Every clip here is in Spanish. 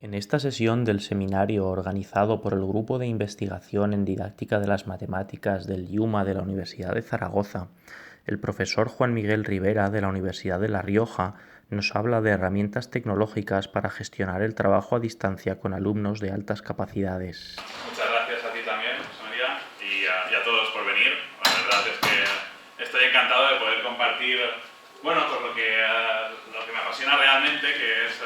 En esta sesión del seminario organizado por el Grupo de Investigación en Didáctica de las Matemáticas del IUMA de la Universidad de Zaragoza, el profesor Juan Miguel Rivera de la Universidad de La Rioja nos habla de herramientas tecnológicas para gestionar el trabajo a distancia con alumnos de altas capacidades. Muchas gracias a ti también, José María, y a todos por venir. La verdad es que estoy encantado de poder compartir, pues lo que me apasiona realmente, que es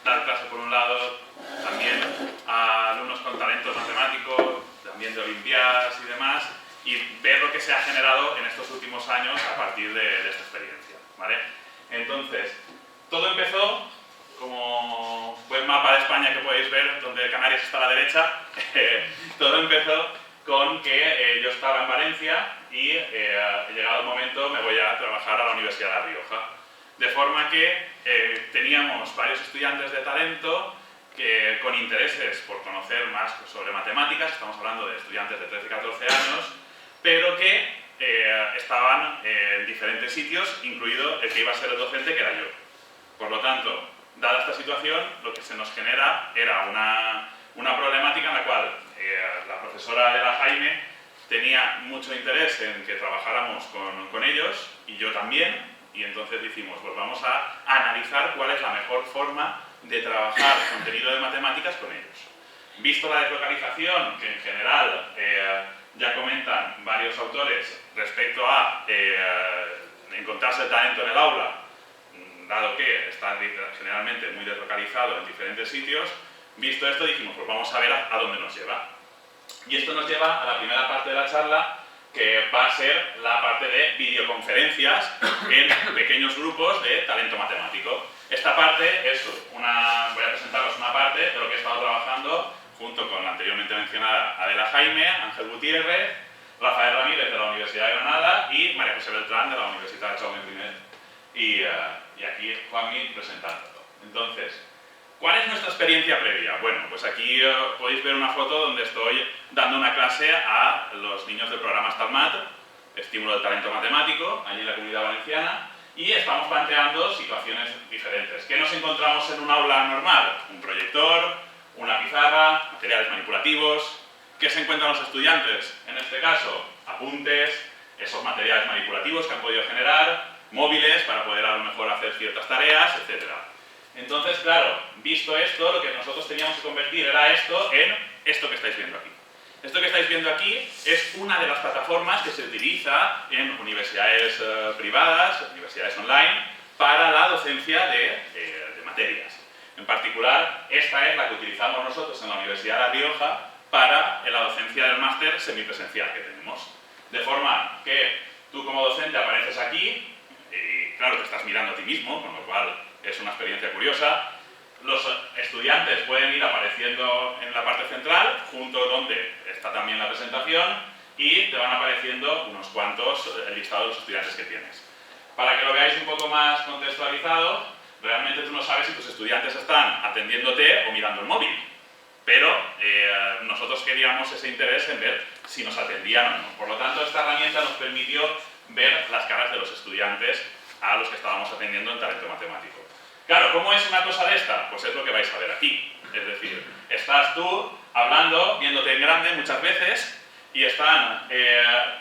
dar clase por un lado, también a alumnos con talentos matemáticos, también de olimpiadas y demás, y ver lo que se ha generado en estos últimos años a partir de esta experiencia, ¿vale? Entonces, todo empezó como buen mapa de España que podéis ver, donde Canarias está a la derecha. Todo empezó con que yo estaba en Valencia y llegado el momento me voy a trabajar a la Universidad de La Rioja. De forma que teníamos varios estudiantes de talento que, con intereses por conocer más sobre matemáticas, estamos hablando de estudiantes de 13 y 14 años, pero que estaban en diferentes sitios, incluido el que iba a ser el docente, que era yo. Por lo tanto, dada esta situación, lo que se nos genera era una problemática en la cual la profesora Adela Jaime tenía mucho interés en que trabajáramos con ellos, y yo también, y entonces dijimos, pues vamos a analizar cuál es la mejor forma de trabajar contenido de matemáticas con ellos. Visto la deslocalización, que en general ya comentan varios autores respecto a encontrarse el talento en el aula, dado que está generalmente muy deslocalizado en diferentes sitios, visto esto dijimos, pues vamos a ver a dónde nos lleva. Y esto nos lleva a la primera parte de la charla, que va a ser la parte de videoconferencias en pequeños grupos de talento matemático. Esta parte es voy a presentaros una parte de lo que he estado trabajando junto con la anteriormente mencionada Adela Jaime, Ángel Gutiérrez, Rafael Ramírez de la Universidad de Granada y María José Beltrán de la Universidad de Jaume I. Y aquí Juanmi presentándolo. Entonces, ¿cuál es nuestra experiencia previa? Bueno, pues aquí podéis ver una foto donde estoy dando una clase a los niños del programa STALMAT, Estímulo del Talento Matemático, allí en la Comunidad Valenciana, y estamos planteando situaciones diferentes. ¿Qué nos encontramos en un aula normal? Un proyector, una pizarra, materiales manipulativos. ¿Qué se encuentran los estudiantes? En este caso, apuntes, esos materiales manipulativos que han podido generar, móviles para poder a lo mejor hacer ciertas tareas, etc. Entonces, claro, visto esto, lo que nosotros teníamos que convertir era esto en esto que estáis viendo aquí. Esto que estáis viendo aquí es una de las plataformas que se utiliza en universidades privadas, universidades online, para la docencia de materias. En particular, esta es la que utilizamos nosotros en la Universidad de La Rioja para la docencia del máster semipresencial que tenemos. De forma que tú como docente apareces aquí, y claro, te estás mirando a ti mismo, con lo cual es una experiencia curiosa. Los estudiantes pueden ir apareciendo en la parte central, junto donde está también la presentación, y te van apareciendo unos cuantos, el listado de los estudiantes que tienes. Para que lo veáis un poco más contextualizado, realmente tú no sabes si tus estudiantes están atendiéndote o mirando el móvil, pero nosotros queríamos ese interés en ver si nos atendían o no. Por lo tanto, esta herramienta nos permitió ver las caras de los estudiantes a los que estábamos atendiendo en talento matemático. Claro, ¿cómo es una cosa de esta? Pues es lo que vais a ver aquí. Es decir, estás tú hablando, viéndote en grande muchas veces, y están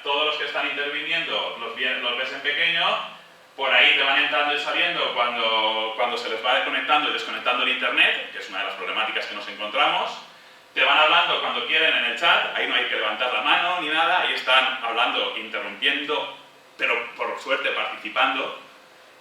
todos los que están interviniendo, los ves en pequeño, por ahí te van entrando y saliendo cuando se les va desconectando y desconectando el internet, que es una de las problemáticas que nos encontramos. Te van hablando cuando quieren en el chat, ahí no hay que levantar la mano ni nada, ahí están hablando, interrumpiendo, pero por suerte participando,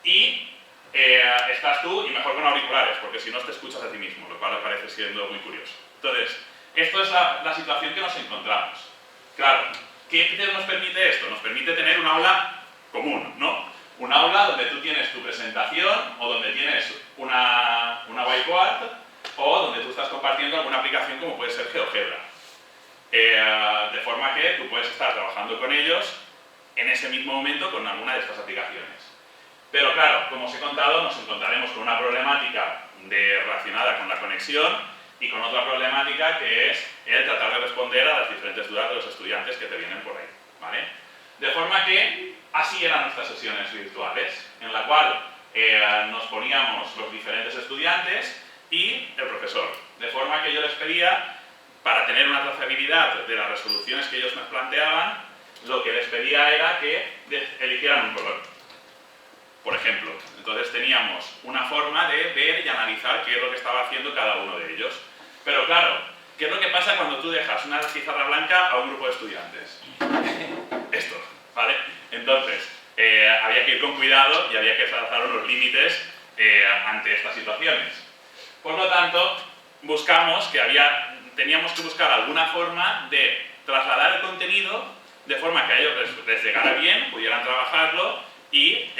y estás tú, y mejor con auriculares, porque si no te escuchas a ti mismo, lo cual me parece siendo muy curioso. Entonces, esto es la situación que nos encontramos. Claro, ¿qué nos permite esto? Nos permite tener un aula común, ¿no? Un aula donde tú tienes tu presentación, o donde tienes una whiteboard, o donde tú estás compartiendo alguna aplicación como puede ser GeoGebra. De forma que tú puedes estar trabajando con ellos en ese mismo momento con alguna de estas aplicaciones. Pero claro, como os he contado, nos encontraremos con una problemática relacionada con la conexión y con otra problemática que es el tratar de responder a las diferentes dudas de los estudiantes que te vienen por ahí, ¿vale? De forma que así eran nuestras sesiones virtuales, en la cual nos poníamos los diferentes estudiantes y el profesor. De forma que yo les pedía, para tener una trazabilidad de las resoluciones que ellos me planteaban, lo que les pedía era que eligieran un color, por ejemplo. Entonces teníamos una forma de ver y analizar qué es lo que estaba haciendo cada uno de ellos. Pero claro, ¿qué es lo que pasa cuando tú dejas una pizarra blanca a un grupo de estudiantes? Esto, ¿vale? Entonces, había que ir con cuidado y había que trazar unos límites ante estas situaciones. Por lo tanto, teníamos que buscar alguna forma de trasladar el contenido de forma que a ellos les llegara bien, pudieran trabajarlo y,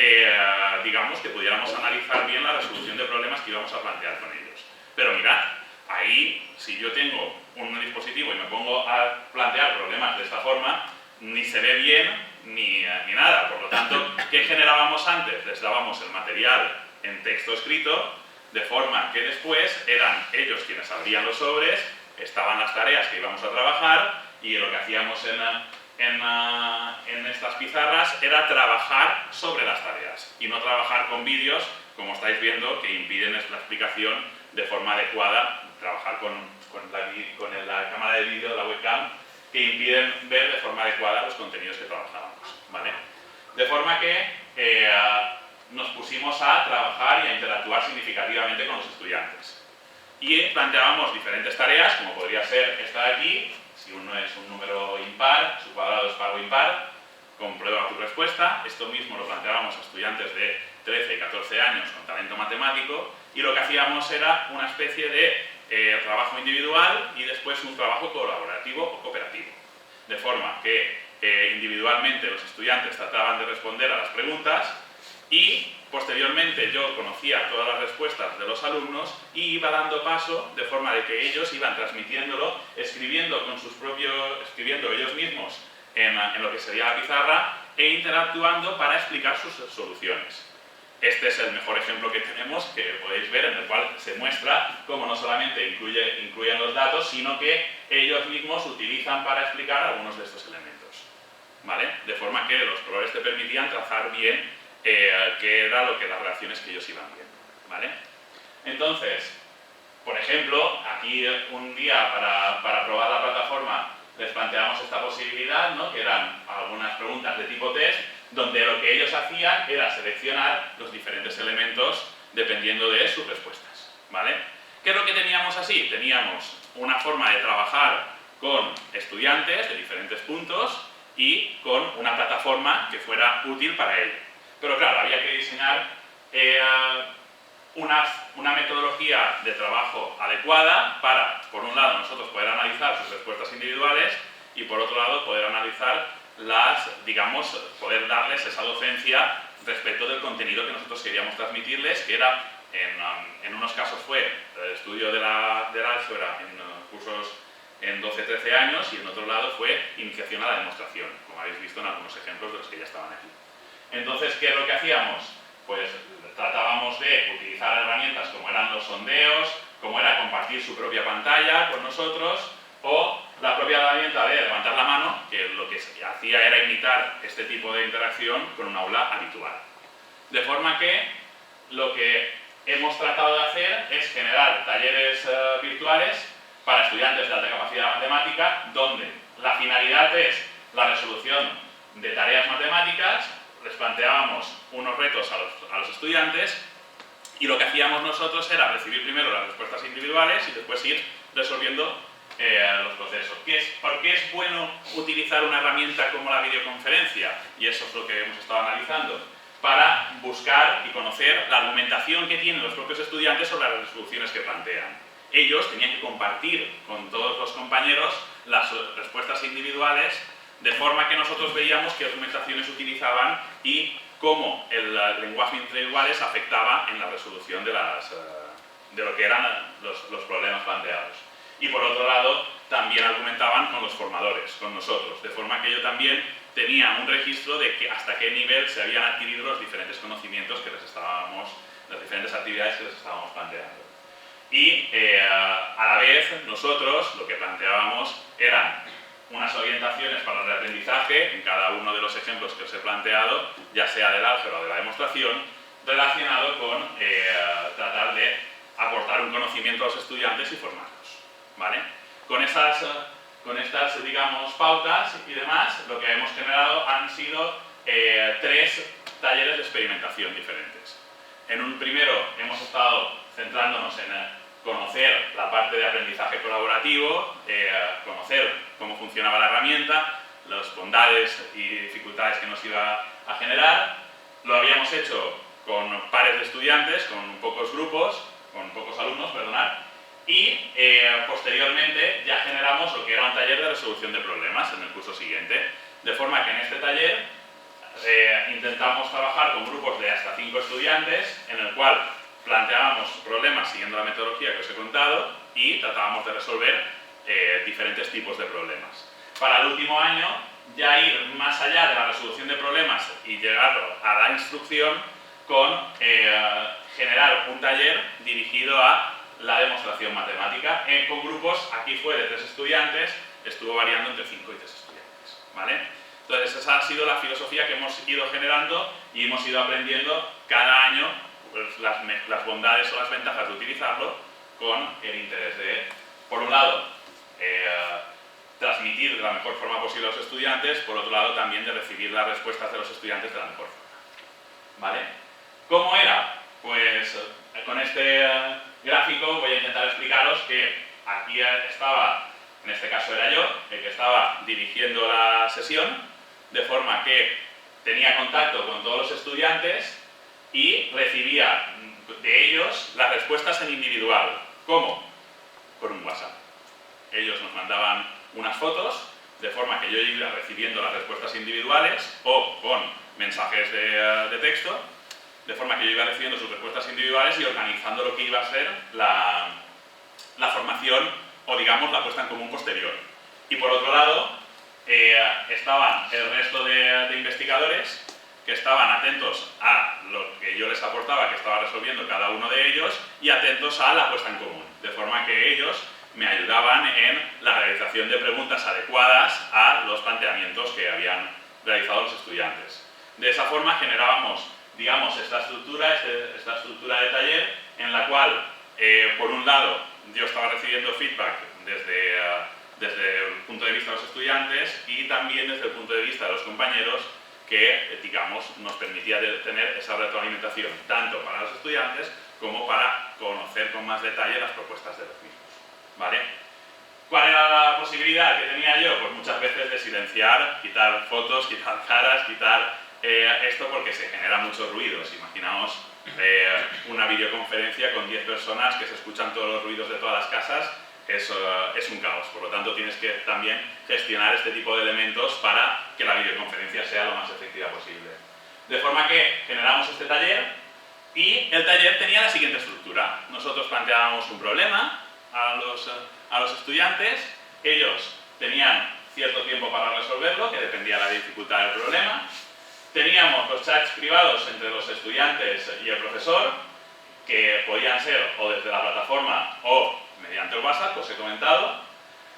digamos, que pudiéramos analizar bien la resolución de problemas que íbamos a plantear con ellos. Pero mirad, ahí, si yo tengo un dispositivo y me pongo a plantear problemas de esta forma, ni se ve bien ni nada. Por lo tanto, ¿qué generábamos antes? Les dábamos el material en texto escrito, de forma que después eran ellos quienes abrían los sobres, estaban las tareas que íbamos a trabajar y lo que hacíamos en estas pizarras era trabajar sobre las tareas y no trabajar con vídeos, como estáis viendo, que impiden la explicación de forma adecuada, trabajar con la cámara de vídeo, la webcam, que impiden ver de forma adecuada los contenidos que trabajábamos, ¿vale? De forma que nos pusimos a trabajar y a interactuar significativamente con los estudiantes. Y planteábamos diferentes tareas, como podría ser esta de aquí. Si uno es un número impar, su cuadrado es par o impar, comprueba tu respuesta. Esto mismo lo planteábamos a estudiantes de 13 y 14 años con talento matemático, y lo que hacíamos era una especie de trabajo individual y después un trabajo colaborativo o cooperativo. De forma que individualmente los estudiantes trataban de responder a las preguntas y posteriormente yo conocía todas las respuestas de los alumnos y iba dando paso de forma de que ellos iban transmitiéndolo, escribiendo ellos mismos en lo que sería la pizarra e interactuando para explicar sus soluciones. Este es el mejor ejemplo que tenemos, que podéis ver, en el cual se muestra cómo no solamente incluyen los datos, sino que ellos mismos utilizan para explicar algunos de estos elementos, ¿vale? De forma que los colores te permitían trazar bien qué era las relaciones que ellos iban viendo, ¿vale? Entonces, por ejemplo, aquí un día para probar la plataforma les planteamos esta posibilidad, ¿no? Que eran algunas preguntas de tipo test, donde lo que ellos hacían era seleccionar los diferentes elementos dependiendo de sus respuestas, ¿vale? ¿Qué es lo que teníamos así? Teníamos una forma de trabajar con estudiantes de diferentes puntos y con una plataforma que fuera útil para ello. Pero claro, había que diseñar una metodología de trabajo adecuada para, por un lado, nosotros poder analizar sus respuestas individuales y, por otro lado, poder analizar poder darles esa docencia respecto del contenido que nosotros queríamos transmitirles, que era, en unos casos fue el estudio del álgebra en cursos en 12-13 años y en otro lado fue iniciación a la demostración, como habéis visto en algunos ejemplos de los que ya estaban aquí. Entonces, ¿qué es lo que hacíamos? Pues tratábamos de utilizar herramientas como eran los sondeos, como era compartir su propia pantalla con nosotros, o la propia herramienta de levantar la mano, que lo que hacía era imitar este tipo de interacción con un aula habitual. De forma que lo que hemos tratado de hacer es generar talleres virtuales para estudiantes de alta capacidad matemática, donde la finalidad es la resolución de tareas matemáticas. Les planteábamos unos retos a los estudiantes y lo que hacíamos nosotros era recibir primero las respuestas individuales y después ir resolviendo los procesos. ¿Por qué es bueno utilizar una herramienta como la videoconferencia? Y eso es lo que hemos estado analizando. Para buscar y conocer la argumentación que tienen los propios estudiantes sobre las resoluciones que plantean. Ellos tenían que compartir con todos los compañeros las respuestas individuales, de forma que nosotros veíamos qué argumentaciones utilizaban y cómo el lenguaje entre iguales afectaba en la resolución de lo que eran los problemas planteados. Y por otro lado, también argumentaban con los formadores, con nosotros, de forma que yo también tenía un registro de hasta qué nivel se habían adquirido los diferentes conocimientos que las diferentes actividades que les estábamos planteando. Y a la vez, nosotros lo que planteábamos eran unas orientaciones para el reaprendizaje en cada uno de los ejemplos que os he planteado, ya sea del álgebra o de la demostración, relacionado con tratar de aportar un conocimiento a los estudiantes y formarlos. ¿vale? Con estas, digamos, pautas y demás, lo que hemos generado han sido 3 talleres de experimentación diferentes. En un primero hemos estado centrándonos en conocer la parte de aprendizaje colaborativo, conocer cómo funcionaba la herramienta, las bondades y dificultades que nos iba a generar. Lo habíamos hecho con pares de estudiantes, con pocos grupos, con pocos alumnos, perdonad, y posteriormente ya generamos lo que era un taller de resolución de problemas en el curso siguiente, de forma que en este taller intentamos trabajar con grupos de hasta 5 estudiantes, en el cual planteábamos problemas siguiendo la metodología que os he contado y tratábamos de resolver diferentes tipos de problemas. Para el último año, ya ir más allá de la resolución de problemas y llegar a la instrucción con generar un taller dirigido a la demostración matemática con grupos, aquí fue de 3 estudiantes, estuvo variando entre 5 y 3 estudiantes, ¿vale? Entonces esa ha sido la filosofía que hemos ido generando y hemos ido aprendiendo cada año pues, las bondades o las ventajas de utilizarlo con el interés de, por un lado, transmitir de la mejor forma posible a los estudiantes, por otro lado también de recibir las respuestas de los estudiantes de la mejor forma, ¿vale? ¿Cómo era? Pues con este gráfico voy a intentar explicaros que aquí estaba, en este caso era yo, el que estaba dirigiendo la sesión, de forma que tenía contacto con todos los estudiantes y recibía de ellos las respuestas en individual. ¿Cómo? Por un WhatsApp. Ellos nos mandaban unas fotos, de forma que yo iba recibiendo las respuestas individuales o con mensajes de texto, de forma que yo iba recibiendo sus respuestas individuales y organizando lo que iba a ser la formación o, digamos, la puesta en común posterior. Y por otro lado, estaban el resto de investigadores que estaban atentos a lo que yo les aportaba, que estaba resolviendo cada uno de ellos, y atentos a la puesta en común, de forma que ellos me ayudaban en la realización de preguntas adecuadas a los planteamientos que habían realizado los estudiantes. De esa forma generábamos, digamos, esta estructura de taller en la cual, por un lado, yo estaba recibiendo feedback desde el punto de vista de los estudiantes y también desde el punto de vista de los compañeros que, digamos, nos permitía tener esa retroalimentación tanto para los estudiantes como para conocer con más detalle las propuestas de los mismos, ¿vale? ¿Cuál era la posibilidad que tenía yo? Pues muchas veces de silenciar, quitar fotos, quitar caras, quitar esto porque se genera muchos ruidos. Imaginaos una videoconferencia con 10 personas que se escuchan todos los ruidos de todas las casas. Es un caos, por lo tanto tienes que también gestionar este tipo de elementos para que la videoconferencia sea lo más efectiva posible. De forma que generamos este taller y el taller tenía la siguiente estructura. Nosotros planteábamos un problema a los estudiantes, ellos tenían cierto tiempo para resolverlo, que dependía de la dificultad del problema. Teníamos los chats privados entre los estudiantes y el profesor, que podían ser o desde la plataforma o mediante el WhatsApp, os he comentado.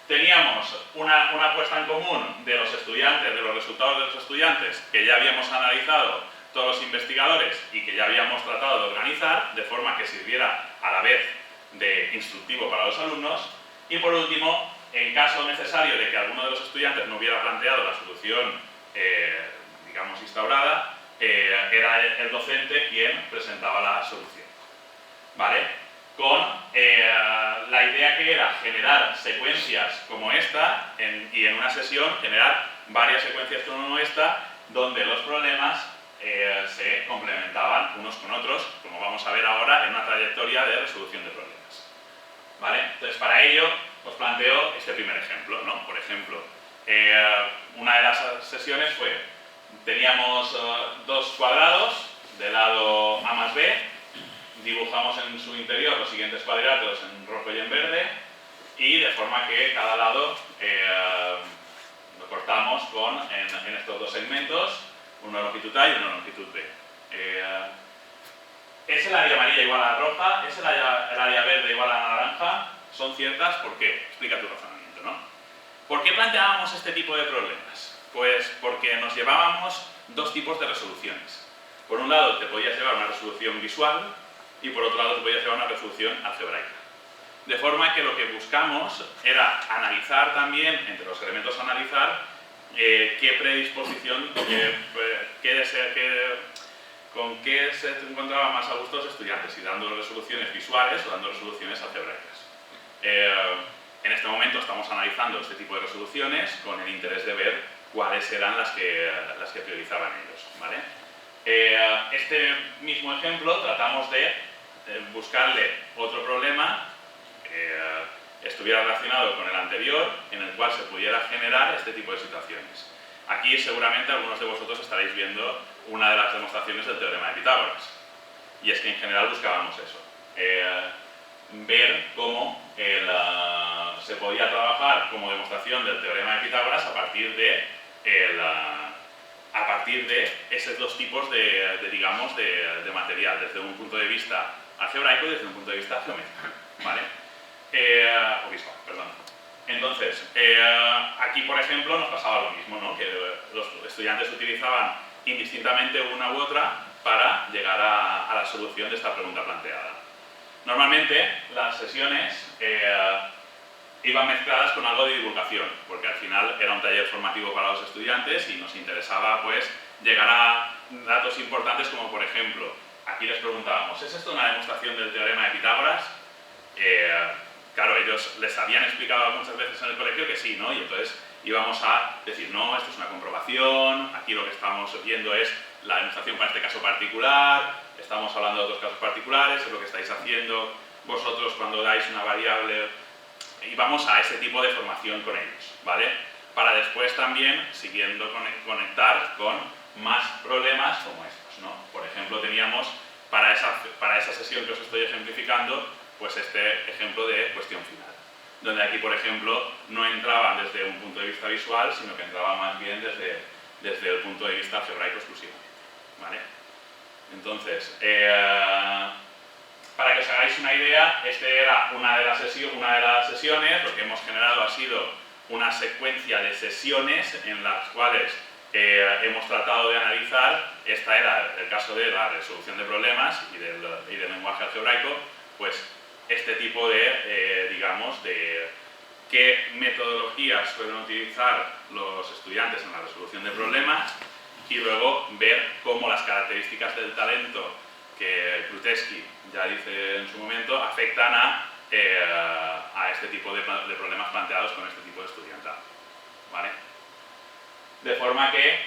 Teníamos una puesta en común de los estudiantes, de los resultados de los estudiantes, que ya habíamos analizado todos los investigadores y que ya habíamos tratado de organizar, de forma que sirviera a la vez de instructivo para los alumnos. Y por último, en caso necesario de que alguno de los estudiantes no hubiera planteado la solución, digamos, instaurada, era el docente quien presentaba la solución, ¿vale? Con la idea que era generar secuencias como esta y en una sesión generar varias secuencias como esta donde los problemas se complementaban unos con otros, como vamos a ver ahora en una trayectoria de resolución de problemas, ¿vale? Entonces para ello os planteo este primer ejemplo, ¿no? Por ejemplo, una de las sesiones fue, teníamos 2 cuadrados de lado A más B, dibujamos en su interior los siguientes cuadriláteros en rojo y en verde y de forma que cada lado lo cortamos en estos 2 segmentos, uno de longitud A y uno de longitud B. ¿Es el área amarilla igual a la roja? ¿Es el área verde igual a la naranja? ¿Son ciertas? ¿Por qué? Explica tu razonamiento, ¿no? ¿Por qué planteábamos este tipo de problemas? Pues porque nos llevábamos 2 tipos de resoluciones. Por un lado te podías llevar una resolución visual y por otro lado te podías llevar una resolución algebraica. De forma que lo que buscamos era analizar también, entre los elementos a analizar, qué predisposición, con qué se encontraban más a gusto los estudiantes, si dando resoluciones visuales o dando resoluciones algebraicas. En este momento estamos analizando este tipo de resoluciones con el interés de ver cuáles eran las que priorizaban ellos, ¿vale? Este mismo ejemplo tratamos de buscarle otro problema que estuviera relacionado con el anterior, en el cual se pudiera generar este tipo de situaciones. Aquí seguramente algunos de vosotros estaréis viendo una de las demostraciones del teorema de Pitágoras. Y es que en general buscábamos eso. Ver cómo se podía trabajar como demostración del teorema de Pitágoras a partir de esos dos tipos de material, desde un punto de vista algebraico y desde un punto de vista geométrico, ¿vale? O visual, perdón. Entonces, aquí por ejemplo nos pasaba lo mismo, ¿no? Que los estudiantes utilizaban indistintamente una u otra para llegar a la solución de esta pregunta planteada. Normalmente las sesiones iban mezcladas con algo de divulgación, porque al final era un taller formativo para los estudiantes y nos interesaba pues llegar a datos importantes como por ejemplo, aquí les preguntábamos, ¿es esto una demostración del teorema de Pitágoras? Claro, ellos les habían explicado muchas veces en el colegio que sí, ¿no? Y entonces íbamos a decir, no, esto es una comprobación, aquí lo que estamos viendo es la demostración para este caso particular, estamos hablando de otros casos particulares, es lo que estáis haciendo vosotros cuando dais una variable, y vamos a ese tipo de formación con ellos, ¿vale? Para después también, siguiendo conectar con más problemas como estos, ¿no? Por ejemplo, teníamos para esa sesión que os estoy ejemplificando, pues este ejemplo de cuestión final, donde aquí, por ejemplo, no entraban desde un punto de vista visual, sino que entraban más bien desde el punto de vista algebraico exclusivamente, ¿vale? Entonces, para que os hagáis una idea, esta era una de las sesiones, lo que hemos generado ha sido una secuencia de sesiones en las cuales hemos tratado de analizar, esta era el caso de la resolución de problemas y del lenguaje algebraico, pues este tipo de qué metodologías suelen utilizar los estudiantes en la resolución de problemas y luego ver cómo las características del talento que Krutewski ya dice en su momento afectan a este tipo de problemas planteados con este tipo de estudiantado, ¿vale? De forma que,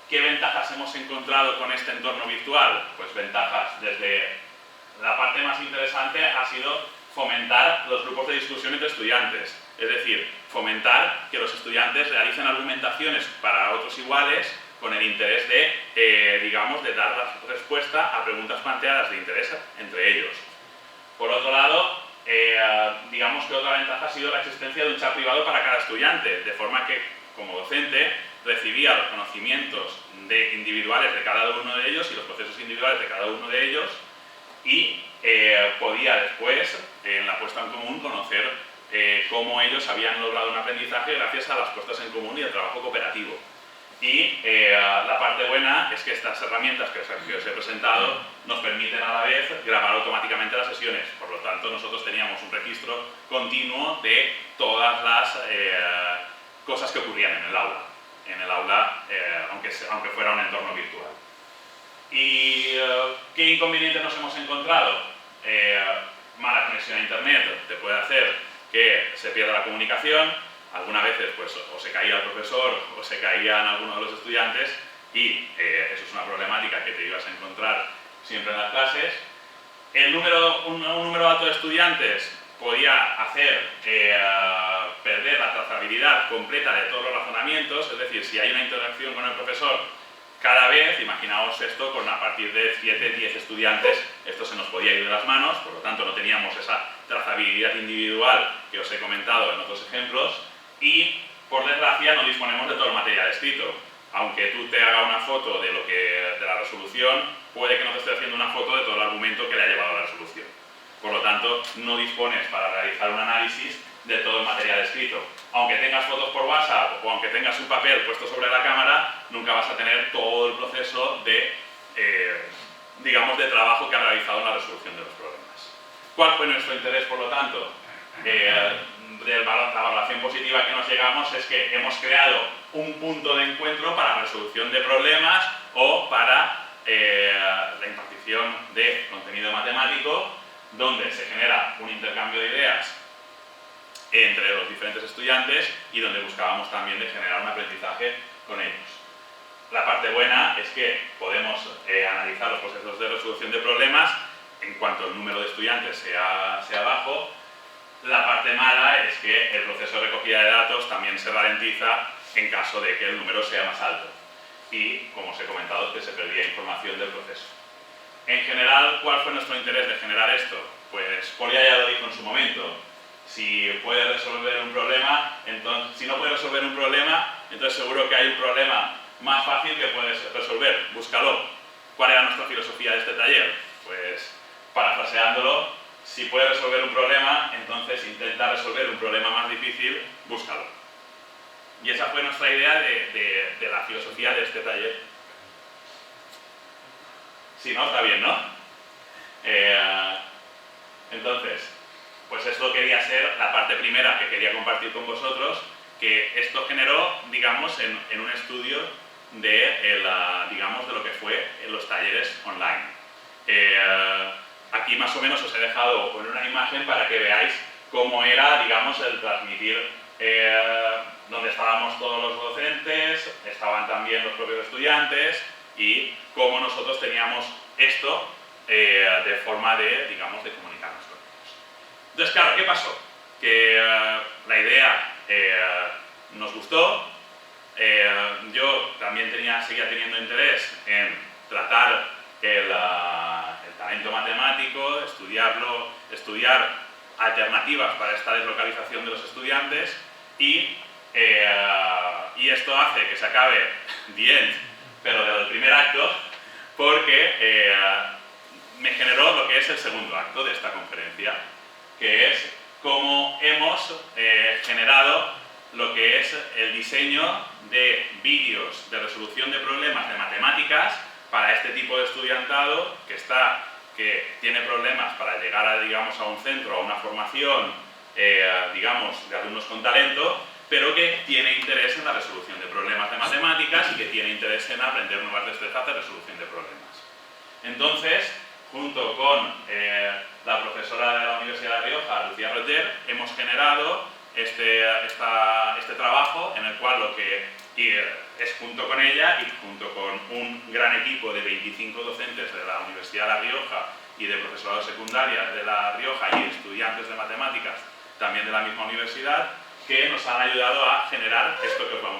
¿qué ventajas hemos encontrado con este entorno virtual? Pues ventajas desde la parte más interesante ha sido fomentar los grupos de discusión entre estudiantes, es decir, fomentar que los estudiantes realicen argumentaciones para otros iguales con el interés de dar la respuesta a preguntas planteadas de interés entre ellos. Por otro lado, digamos que otra ventaja ha sido la existencia de un chat privado para cada estudiante, de forma que, como docente, recibía los conocimientos individuales de cada uno de ellos y los procesos individuales de cada uno de ellos y podía después, en la puesta en común, conocer cómo ellos habían logrado un aprendizaje gracias a las puestas en común y el trabajo cooperativo. Y la parte buena es que estas herramientas que os he presentado nos permiten a la vez grabar automáticamente las sesiones. Por lo tanto, nosotros teníamos un registro continuo de todas las cosas que ocurrían en el aula, aunque fuera un entorno virtual. ¿Y qué inconvenientes nos hemos encontrado? Mala conexión a internet te puede hacer que se pierda la comunicación. Algunas veces pues, o se caía el profesor o se caían algunos de los estudiantes y eso es una problemática que te ibas a encontrar siempre en las clases. Un número alto de estudiantes podía hacer perder la trazabilidad completa de todos los razonamientos, es decir, si hay una interacción con el profesor cada vez, imaginaos esto con a partir de 7, 10 estudiantes, esto se nos podía ir de las manos, por lo tanto no teníamos esa trazabilidad individual que os he comentado en otros ejemplos y, por desgracia, no disponemos de todo el material escrito. Aunque tú te hagas una foto de la resolución, puede que no te esté haciendo una foto de todo el argumento que le ha llevado a la resolución. Por lo tanto, no dispones para realizar un análisis de todo el material escrito. Aunque tengas fotos por WhatsApp o aunque tengas un papel puesto sobre la cámara, nunca vas a tener todo el proceso de trabajo que ha realizado en la resolución de los problemas. ¿Cuál fue nuestro interés, por lo tanto? la valoración positiva que nos llegamos es que hemos creado un punto de encuentro para la resolución de problemas o para la impartición de contenido matemático, donde se genera un intercambio de ideas entre los diferentes estudiantes y donde buscábamos también de generar un aprendizaje con ellos. La parte buena es que podemos analizar los procesos de resolución de problemas en cuanto el número de estudiantes sea bajo. La parte mala es que el proceso de recogida de datos también se ralentiza en caso de que el número sea más alto. Y, como os he comentado, que se perdía información del proceso. En general, ¿cuál fue nuestro interés de generar esto? Pues Polia ya lo dijo en su momento. Si puedes resolver un problema, entonces, si no puedes resolver un problema, entonces seguro que hay un problema más fácil que puedes resolver. Búscalo. ¿Cuál era nuestra filosofía de este taller? Pues, parafraseándolo, si puedes resolver un problema, entonces intenta resolver un problema más difícil, búscalo. Y esa fue nuestra idea de la filosofía de este taller. Si no, está bien, ¿no? Entonces, pues esto quería ser la parte primera que quería compartir con vosotros, que esto generó, digamos, en un estudio de lo que fue en los talleres online. Aquí más o menos os he dejado poner una imagen para que veáis cómo era, digamos, el transmitir, donde estábamos todos los docentes, estaban también los propios estudiantes y cómo nosotros teníamos esto de forma de comunicarnos con ellos. Entonces, claro, ¿qué pasó? Que la idea nos gustó, yo también seguía teniendo interés en tratar el talento matemático, estudiar alternativas para esta deslocalización de los estudiantes y esto hace que se acabe bien, pero del primer acto, porque me generó lo que es el segundo acto de esta conferencia, que es cómo hemos generado lo que es el diseño de vídeos de resolución de problemas de matemáticas para este tipo de estudiantado que tiene problemas para llegar a un centro, a una formación, de alumnos con talento, pero que tiene interés en la resolución de problemas de matemáticas y que tiene interés en aprender nuevas destrezas de resolución de problemas. Entonces, junto con la profesora de la Universidad de La Rioja, Lucía Roger, hemos generado este trabajo en el cual lo que es junto con ella y junto con un gran equipo de 25 docentes de la Universidad de La Rioja y de profesorado secundaria de La Rioja y estudiantes de matemáticas también de la misma universidad, que nos han ayudado a generar esto que os voy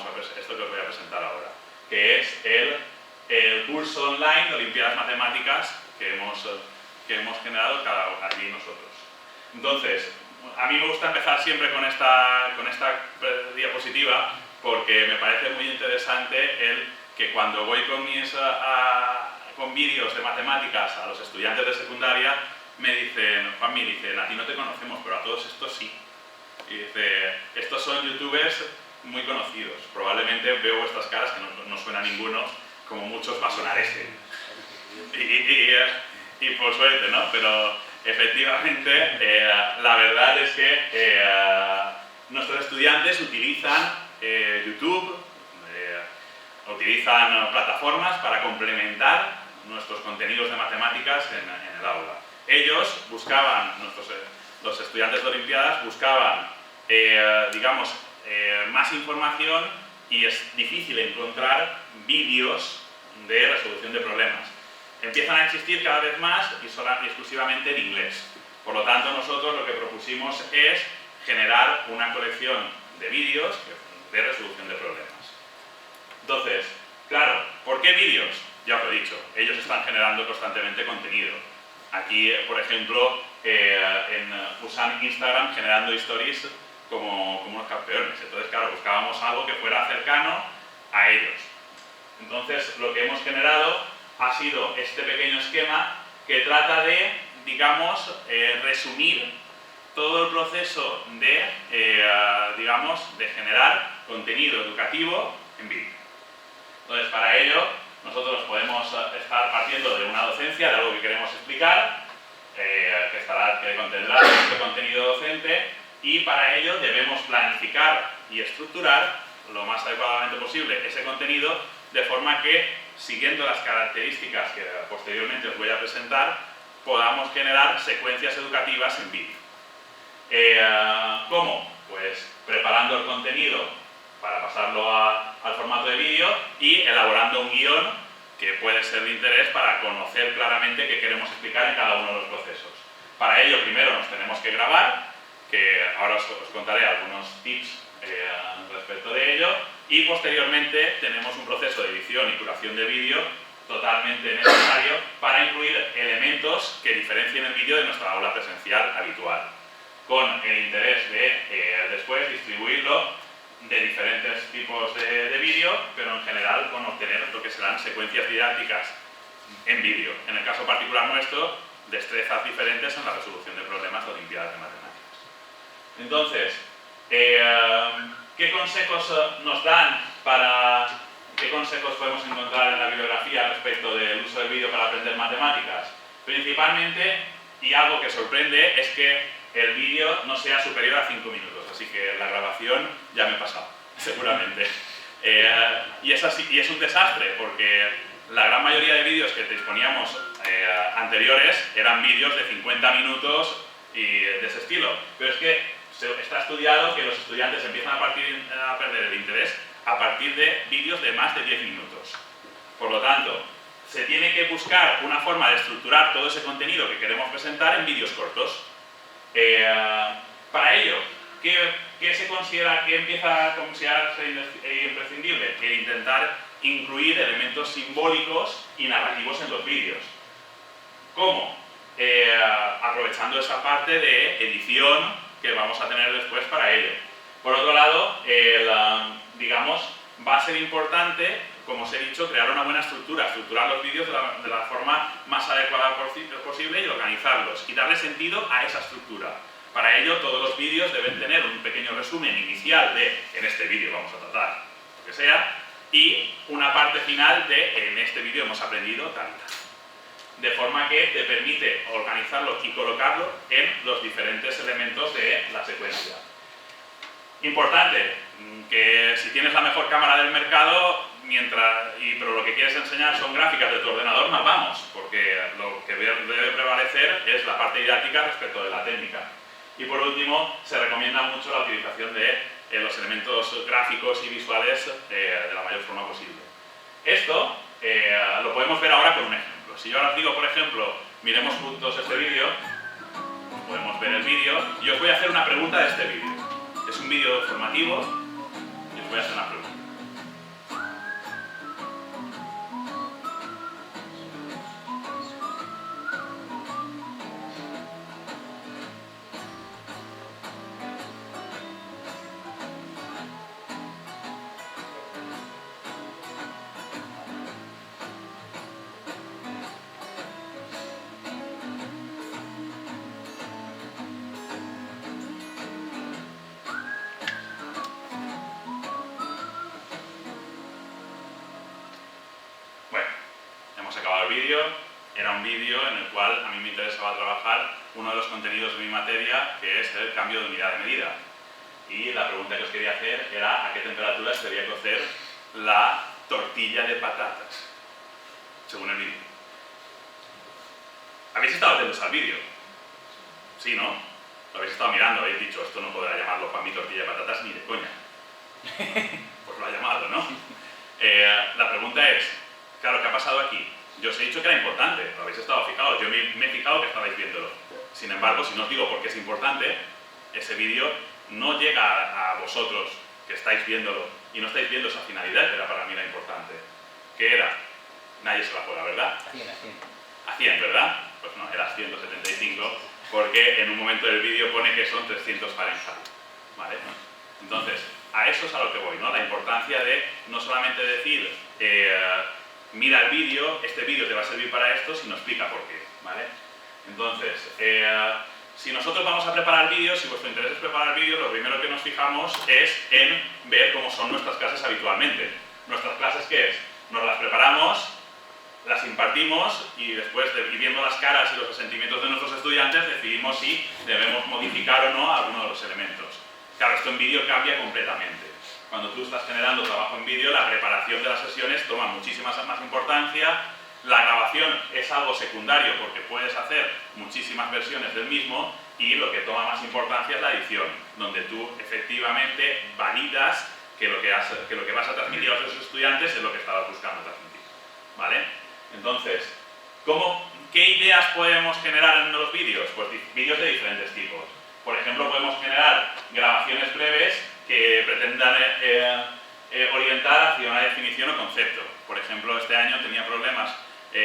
a presentar ahora, que es el curso online de Olimpiadas Matemáticas que hemos generado allí nosotros. Entonces, a mí me gusta empezar siempre con esta diapositiva porque me parece muy interesante que cuando voy con vídeos de matemáticas a los estudiantes de secundaria, me dicen, Juanmi, a ti no te conocemos, pero a todos estos sí. Y dice, estos son youtubers muy conocidos, probablemente veo vuestras caras que no suena ninguno, como muchos va a sonar este. Y por suerte, ¿no? Pero efectivamente, la verdad es que nuestros estudiantes utilizan YouTube, utilizan plataformas para complementar nuestros contenidos de matemáticas en el aula. Ellos buscaban, los estudiantes de Olimpiadas buscaban, más información y es difícil encontrar vídeos de resolución de problemas. Empiezan a existir cada vez más y exclusivamente en inglés. Por lo tanto, nosotros lo que propusimos es generar una colección de vídeos de resolución de problemas. Entonces, claro, ¿por qué vídeos? Ya os lo he dicho, ellos están generando constantemente contenido. Aquí, por ejemplo, usan Instagram generando stories como unos campeones. Entonces, claro, buscábamos algo que fuera cercano a ellos. Entonces, lo que hemos generado ha sido este pequeño esquema que trata de, resumir todo el proceso de generar contenido educativo en vídeo. Entonces, para ello, nosotros podemos estar partiendo de una docencia, de algo que queremos explicar, que contendrá este contenido docente, Y para ello debemos planificar y estructurar lo más adecuadamente posible ese contenido, de forma que, siguiendo las características que posteriormente os voy a presentar, podamos generar secuencias educativas en vídeo. ¿Cómo? Pues preparando el contenido para pasarlo al formato de vídeo y elaborando un guión que puede ser de interés para conocer claramente qué queremos explicar en cada uno de los procesos. Para ello, primero nos tenemos que grabar, que ahora os contaré algunos tips respecto de ello, y posteriormente tenemos un proceso de edición y curación de vídeo totalmente necesario para incluir elementos que diferencien el vídeo de nuestra aula presencial habitual, con el interés de después distribuirlo de diferentes tipos de vídeo, pero en general con obtener lo que serán secuencias didácticas en vídeo. En el caso particular nuestro, destrezas diferentes en la resolución de problemas de olimpiadas de matemáticas. Entonces, ¿qué consejos nos dan qué consejos podemos encontrar en la bibliografía respecto del uso del vídeo para aprender matemáticas? Principalmente, y algo que sorprende, es que el vídeo no sea superior a 5 minutos, así que la grabación ya me he pasado, seguramente. Y es un desastre, porque la gran mayoría de vídeos que disponíamos anteriores eran vídeos de 50 minutos y de ese estilo, pero es que está estudiado que los estudiantes empiezan a perder el interés a partir de vídeos de más de 10 minutos. Por lo tanto, se tiene que buscar una forma de estructurar todo ese contenido que queremos presentar en vídeos cortos. Para ello, ¿qué se considera, qué empieza a considerarse imprescindible? Que intentar incluir elementos simbólicos y narrativos en los vídeos. ¿Cómo? Aprovechando esa parte de edición que vamos a tener después para ello. Por otro lado, digamos, va a ser importante, como os he dicho, crear una buena estructurar los vídeos de la forma más adecuada posible y organizarlos y darle sentido a esa estructura. Para ello, todos los vídeos deben tener un pequeño resumen inicial de en este vídeo vamos a tratar lo que sea, y una parte final de en este vídeo hemos aprendido tal y tal. De forma que te permite organizarlo y colocarlo en los diferentes elementos de la secuencia. Importante, que si tienes la mejor cámara del mercado, pero lo que quieres enseñar son gráficas de tu ordenador, más vamos, porque lo que debe prevalecer es la parte didáctica respecto de la técnica. Y por último, se recomienda mucho la utilización de los elementos gráficos y visuales de la mayor forma posible. Esto lo podemos ver ahora con un ejemplo. Si yo ahora os digo, por ejemplo, miremos juntos este vídeo, podemos ver el vídeo, y os voy a hacer una pregunta de este vídeo. Es un vídeo formativo, y os voy a hacer una pregunta. Era un vídeo en el cual a mí me interesaba trabajar uno de los contenidos de mi materia, que es el cambio de unidad de medida. Y la pregunta que os quería hacer era a qué temperatura se debía cocer la tortilla de patatas, según el vídeo. ¿Habéis estado atentos al vídeo? Sí, ¿no? Lo habéis estado mirando, habéis dicho, esto no podrá llamarlo para mi tortilla de patatas ni de coña. Pues lo ha llamado, ¿no? La pregunta es, claro, ¿qué ha pasado aquí? Yo os he dicho que era importante, lo habéis estado fijados, yo me he fijado que estabais viéndolo. Sin embargo, si no os digo por qué es importante, ese vídeo no llega a vosotros que estáis viéndolo y no estáis viendo esa finalidad que era para mí la importante. ¿Qué era? Nadie se la juega, ¿verdad? A 100, a 100. A 100, ¿verdad? Pues no, era 175, porque en un momento del vídeo pone que son 300 Fahrenheit, ¿vale? Entonces, a eso es a lo que voy, ¿no? La importancia de no solamente decir mira el vídeo, este vídeo te va a servir para esto, sino explica por qué, ¿vale? Entonces, si nosotros vamos a preparar vídeos, si vuestro interés es preparar vídeos, lo primero que nos fijamos es en ver cómo son nuestras clases habitualmente. ¿Nuestras clases qué es? Nos las preparamos las impartimos y después de ir viendo las caras y los sentimientos de nuestros estudiantes decidimos si debemos modificar o no alguno de los elementos. Claro, esto en vídeo cambia completamente. Cuando tú estás generando trabajo en vídeo, la preparación de las sesiones toma muchísima más importancia. La grabación es algo secundario porque puedes hacer muchísimas versiones del mismo y lo que toma más importancia es la edición, donde tú efectivamente validas que lo que vas a transmitir a los estudiantes es lo que estabas buscando transmitir. ¿Vale? Entonces, ¿qué ideas podemos generar en los vídeos? Pues vídeos de diferentes tipos. Por ejemplo, podemos generar grabaciones breves que pretendan orientar hacia una definición o concepto. Por ejemplo, este año tenía problemas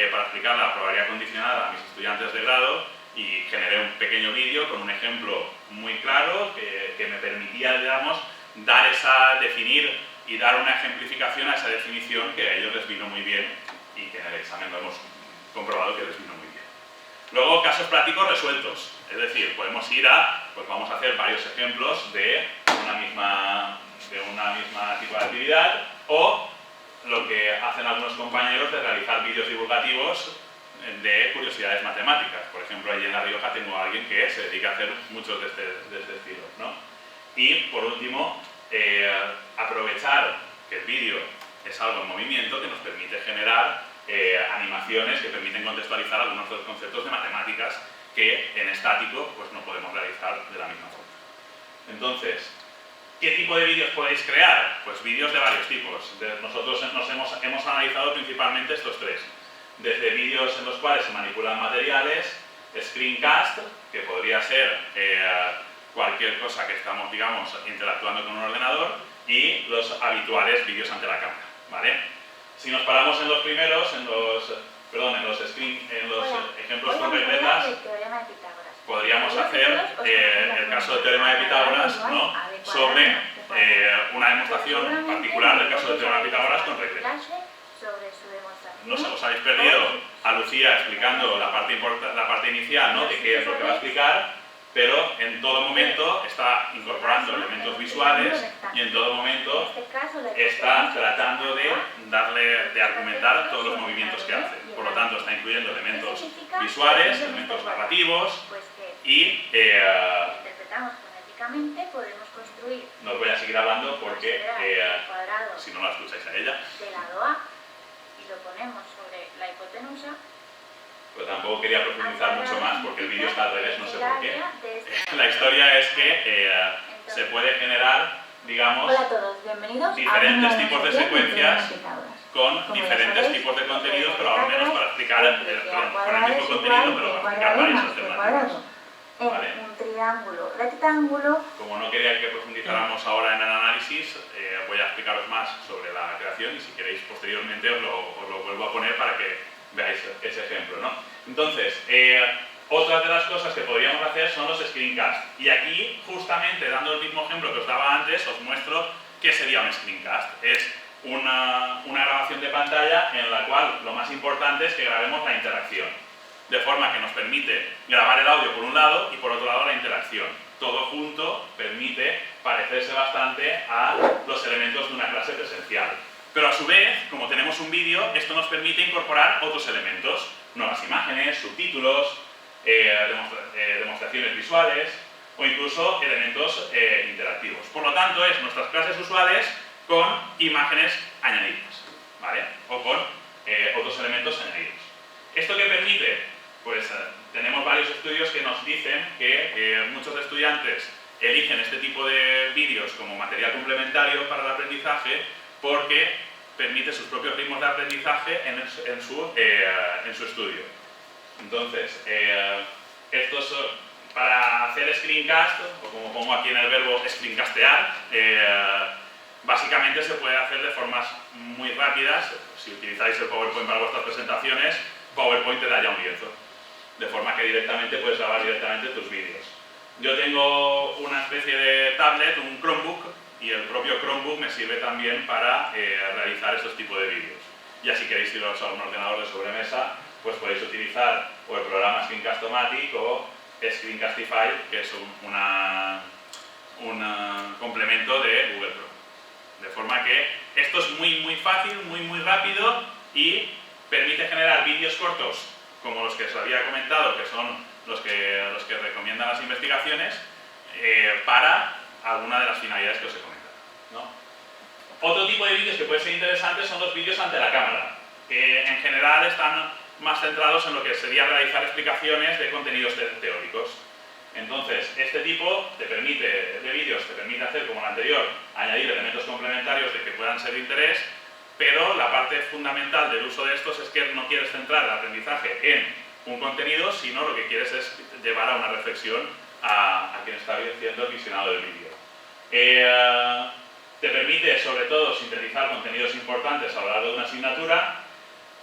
para explicar la probabilidad condicionada a mis estudiantes de grado y generé un pequeño vídeo con un ejemplo muy claro que me permitía, digamos, definir y dar una ejemplificación a esa definición que a ellos les vino muy bien y que en el examen lo hemos comprobado que les vino muy bien. Luego, casos prácticos resueltos. Es decir, podemos ir pues vamos a hacer varios ejemplos de una misma tipo de actividad o lo que hacen algunos compañeros de realizar vídeos divulgativos de curiosidades matemáticas. Por ejemplo, allí en La Rioja tengo a alguien que se dedica a hacer muchos de este estilo, ¿no? Y, por último, aprovechar que el vídeo es algo en movimiento que nos permite generar animaciones que permiten contextualizar algunos de los conceptos de matemáticas que en estático pues, no podemos realizar de la misma forma. Entonces, ¿qué tipo de vídeos podéis crear? Pues vídeos de varios tipos. Nosotros hemos analizado principalmente estos tres. Desde vídeos en los cuales se manipulan materiales, screencast, que podría ser cualquier cosa que estamos, digamos, interactuando con un ordenador, y los habituales vídeos ante la cámara, ¿vale? Si nos paramos en los primeros, en los ejemplos con regletas, podríamos hacer el caso del teorema de Pitágoras, ¿no? Sobre una demostración particular del caso del teorema de Pitágoras con regletas. No os habéis perdido a Lucía explicando la parte inicial, ¿no? De qué es lo que va a explicar, pero en todo momento está incorporando elementos visuales y en todo momento está tratando de argumentar todos los movimientos que hace. Por lo tanto, está incluyendo elementos visuales, elementos narrativos y podemos construir. No os voy a seguir hablando porque si no la escucháis a ella. De lado A y lo ponemos sobre la hipotenusa. Pero tampoco quería profundizar mucho más porque el vídeo está al revés, no sé por qué. La historia es que se puede generar, digamos, hola a todos, bienvenidos diferentes tipos de secuencias con diferentes tipos de contenidos, pero al menos para explicar con el mismo contenido, pero para explicar varias alternativas. ¿Vale? Un triángulo rectángulo. Como no quería que profundizáramos ahora en el análisis, voy a explicaros más sobre la creación y si queréis posteriormente os lo vuelvo a poner para que veáis ese ejemplo, ¿no? Entonces, otras de las cosas que podríamos hacer son los screencasts. Y aquí, justamente, dando el mismo ejemplo que os daba antes, os muestro qué sería un screencast. Es una grabación de pantalla en la cual lo más importante es que grabemos la interacción. De forma que nos permite grabar el audio por un lado y por otro lado la interacción. Todo junto permite parecerse bastante a los elementos de una clase presencial. Pero a su vez, como tenemos un vídeo, esto nos permite incorporar otros elementos, nuevas imágenes, subtítulos, demostraciones visuales o incluso elementos interactivos. Por lo tanto, es nuestras clases usuales con imágenes añadidas, ¿vale? O con otros elementos añadidos. ¿Esto qué permite? Pues tenemos varios estudios que nos dicen que muchos estudiantes eligen este tipo de vídeos como material complementario para el aprendizaje porque permite sus propios ritmos de aprendizaje en su estudio. Entonces, para hacer screencast, o como pongo aquí en el verbo screencastear, básicamente se puede hacer de formas muy rápidas. Si utilizáis el PowerPoint para vuestras presentaciones, PowerPoint te da ya un lienzo, de forma que directamente puedes grabar directamente tus vídeos. Yo tengo una especie de tablet, un Chromebook, y el propio Chromebook me sirve también para realizar estos tipos de vídeos. Ya si queréis iros a un ordenador de sobremesa, pues podéis utilizar o el programa Screencast-O-Matic o Screencastify, que es un complemento de Google Chrome. De forma que esto es muy fácil, muy rápido y permite generar vídeos cortos, como los que os había comentado, que son los que recomiendan las investigaciones, para alguna de las finalidades que os he comentado, ¿no? Otro tipo de vídeos que puede ser interesante son los vídeos ante la cámara, que en general están más centrados en lo que sería realizar explicaciones de contenidos teóricos. Entonces, este tipo de vídeos te permite hacer, como el anterior, añadir elementos complementarios de que puedan ser de interés, pero la parte fundamental del uso de estos es que no quieres centrar el aprendizaje en un contenido, sino lo que quieres es llevar a una reflexión a quien está haciendo el visionado del vídeo. Te permite, sobre todo, sintetizar contenidos importantes a lo largo de una asignatura,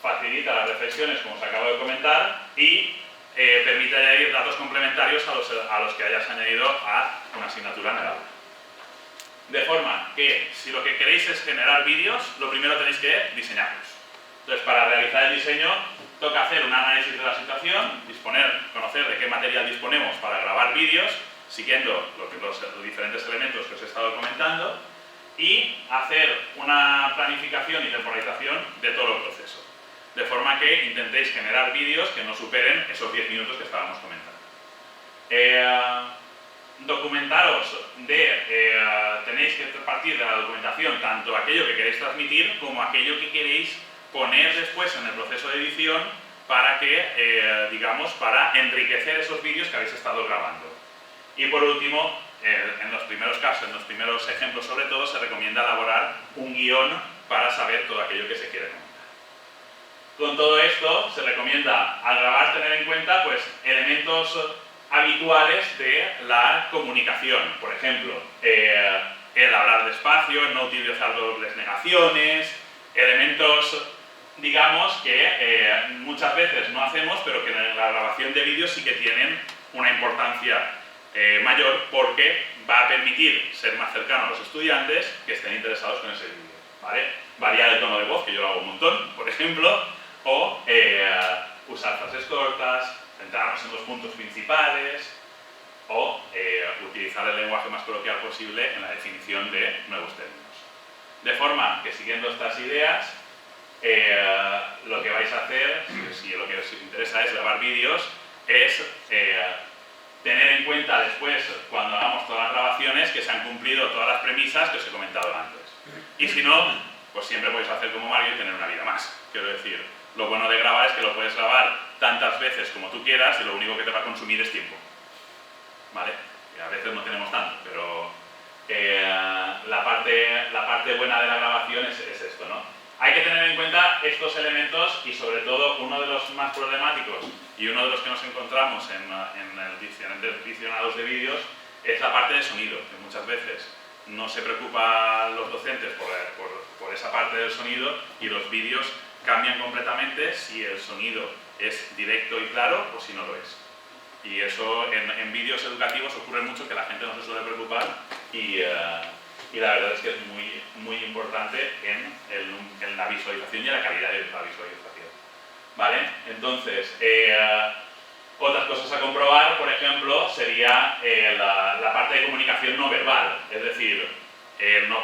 facilita las reflexiones, como os acabo de comentar, y permite añadir datos complementarios a los que hayas añadido a una asignatura en el aula. De forma que, si lo que queréis es generar vídeos, lo primero tenéis que diseñarlos. Entonces, para realizar el diseño, toca hacer un análisis de la situación, conocer de qué material disponemos para grabar vídeos, siguiendo los diferentes elementos que os he estado comentando, y hacer una planificación y temporalización de todo el proceso. De forma que intentéis generar vídeos que no superen esos 10 minutos que estábamos comentando. Documentaros tenéis que partir de la documentación tanto aquello que queréis transmitir como aquello que queréis poner después en el proceso de edición para que, para enriquecer esos vídeos que habéis estado grabando. Y por último, en los primeros casos, en los primeros ejemplos sobre todo, se recomienda elaborar un guión para saber todo aquello que se quiere comentar. Con todo esto, se recomienda al grabar tener en cuenta elementos habituales de la comunicación. Por ejemplo, el hablar despacio, el no utilizar dobles negaciones, elementos, que muchas veces no hacemos, pero que en la grabación de vídeos sí que tienen una importancia mayor, porque va a permitir ser más cercano a los estudiantes que estén interesados con ese vídeo, ¿vale? Variar el tono de voz, que yo lo hago un montón, por ejemplo, o usar frases cortas, centrarnos en los puntos principales, o utilizar el lenguaje más coloquial posible en la definición de nuevos términos. De forma que, siguiendo estas ideas, lo que vais a hacer, si lo que os interesa es grabar vídeos, es tener en cuenta después, cuando hagamos todas las grabaciones, que se han cumplido todas las premisas que os he comentado antes. Y si no, pues siempre podéis hacer como Mario y tener una vida más. Quiero decir, lo bueno de grabar es que lo puedes grabar tantas veces como tú quieras y lo único que te va a consumir es tiempo, ¿vale? Y a veces no tenemos tanto, pero la parte buena de la grabación es esto, ¿no? Hay que tener en cuenta estos elementos y, sobre todo, uno de los más problemáticos y uno de los que nos encontramos en diferentes visionados de vídeos es la parte de sonido, que muchas veces no se preocupan los docentes por esa parte del sonido, y los vídeos cambian completamente si el sonido es directo y claro o si no lo es. Y eso en vídeos educativos ocurre mucho, que la gente no se suele preocupar, y la verdad es que es muy importante en la visualización y en la calidad de la visualización, ¿vale? Entonces, otras cosas a comprobar, por ejemplo, sería la parte de comunicación no verbal, es decir, el no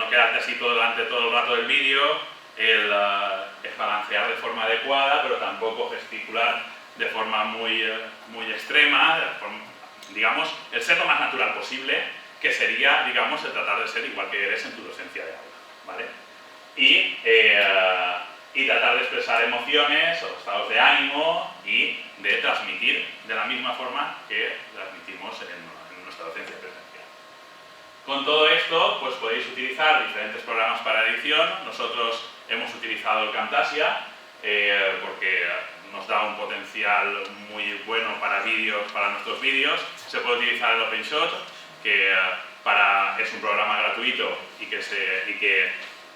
quedarte así delante todo el rato del vídeo, el balancear de forma adecuada, pero tampoco gesticular de forma muy extrema, el ser lo más natural posible, que sería, el tratar de ser igual que eres en tu docencia de aula, ¿vale? Y tratar de expresar emociones o estados de ánimo y de transmitir de la misma forma que transmitimos en nuestra docencia presencial. Con todo esto, pues podéis utilizar diferentes programas para edición. Nosotros hemos utilizado el Camtasia porque nos da un potencial muy bueno para nuestros vídeos. Se puede utilizar el OpenShot, que es un programa gratuito y que